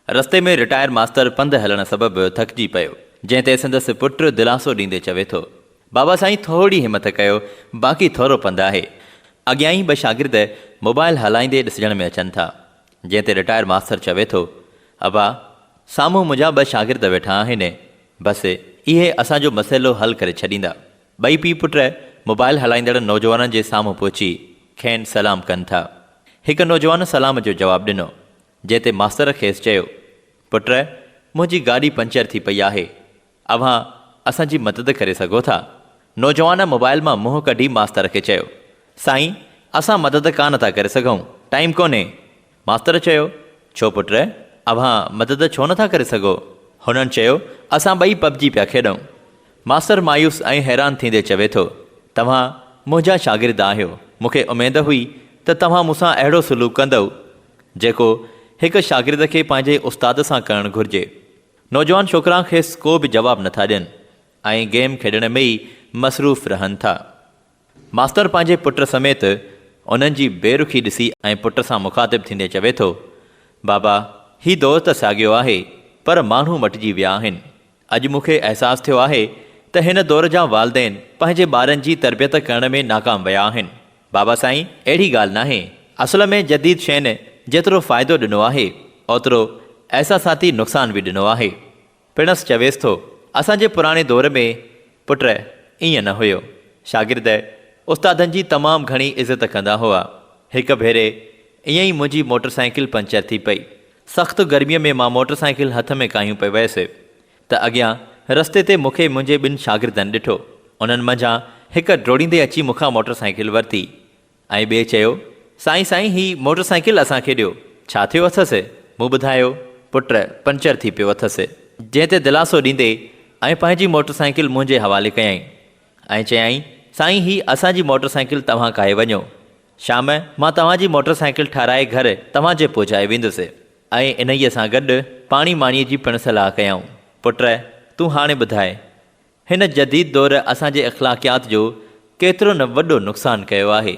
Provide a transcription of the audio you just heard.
रस्ते में रिटायर मास्तर पंध हलण सबबि थकिजी पियो, जंहिं ते संदसि पुटु दिलासो ॾींदे चवे थो, बाबा साईं थोरी हिमत कयो, बाक़ी थोरो पंधु आहे। अॻियां ई ॿ शागिर्द मोबाइल हलाईंदे ॾिसण में अचनि था, जंहिं ते रिटायर मास्तर चवे थो, अबा साम्हूं मुंहिंजा 2 शागिर्द वेठा आहिनि, बसि इहे असांजो मसइलो हल करे छॾींदा। 2 पीउ पुट मोबाइल हलाईंदड़ नौजवाननि जे साम्हूं पहुची खेनि सलाम कनि था। हिकु नौजवान सलाम जो जवाबु ॾिनो, जंहिं ते मास्तर खेसि चयो, पुट मुंहिंजी गाॾी पंचर थी पई आहे, अव्हां असांजी मदद करे सघो था? नौजवान मोबाइल मां मुंहुं कढी मास्तर खे चयो, साईं असां मदद कान था करे सघूं, टाइम कोन्हे। मास्तर चयो, छो पुट, अव्हां मदद छो नथा करे सघो? हुननि चयो, असां 2 पबजी पिया खेॾूं। मास्तर मायूस ऐं हैरान थींदे चवे थो, तव्हां मुंहिंजा शागिर्द आहियो, मूंखे उमेद हुई त तव्हां मूंसां अहिड़ो सलूक कंदव जेको हिकु शागिर्द खे पंहिंजे उस्ताद सां करणु घुरिजे। नौजवान छोकिरा खेसि को बि जवाबु नथा ॾियनि ऐं गेम खेॾण में ई मसरूफ़ रहनि था। मास्तर पंहिंजे पुट समेत उन्हनि जी बेरुखी ॾिसी ऐं पुट सां मुखातिबु थींदे चवे थो, बाबा ही दौर त साॻियो आहे, पर माण्हू मटिजी विया आहिनि। अॼु मूंखे अहसासु थियो आहे त हिन दौर जा वालदेन पंहिंजे ॿारनि जी तरबियत करण में नाकाम विया आहिनि। बाबा साईं अहिड़ी ॻाल्हि नाहे, असल में जदीद शयुनि जेतिरो फ़ाइदो ॾिनो आहे, ओतिरो अहसासाती नुक़सान बि ॾिनो आहे। पिणसि चवेसि थो, असांजे पुराणे दौर में पुट ईअं न हुयो, शागिर्द उस्तादनि जी तमामु घणी इज़त कंदा हुआ। हिकु भेरे ईअं ई मुंहिंजी मोटरसाइकिल पंचर थी पई। सख़्तु गर्मीअ में मां मोटरसाइकिल हथ में कायूं पे वियसि त अॻियां रस्ते ते मूंखे मुंहिंजे 2 शागिर्दनि ॾिठो। उन्हनि मंझां हिकु डोड़ींदे अची मूंखां मोटरसाइकिल वरिती ऐं ॿिए चयो, साईं साईं ही मोटरसाइकिल असांखे ॾियो। छा थियो अथसि? मूं ॿुधायो, पुट पंचर थी पियो अथसि। जंहिं ते दिलासो ॾींदे ऐं पंहिंजी मोटरसाइकिल मुंहिंजे हवाले कयईं ऐं चयाईं, साईं ही असांजी मोटरसाइकिल तव्हां काए वञो, शाम मां तव्हांजी मोटरसाइकिल ठाराए घर तव्हांजे पहुचाए वेंदुसि ऐं इन्हीअ सां गॾु पाणी माणीअ जी पिणु सलाह कयऊं। पुट तूं हाणे ॿुधाए, हिन जदीद दौर असांजे अख़लाक़ियात जो केतिरो न वॾो नुक़सानु कयो आहे।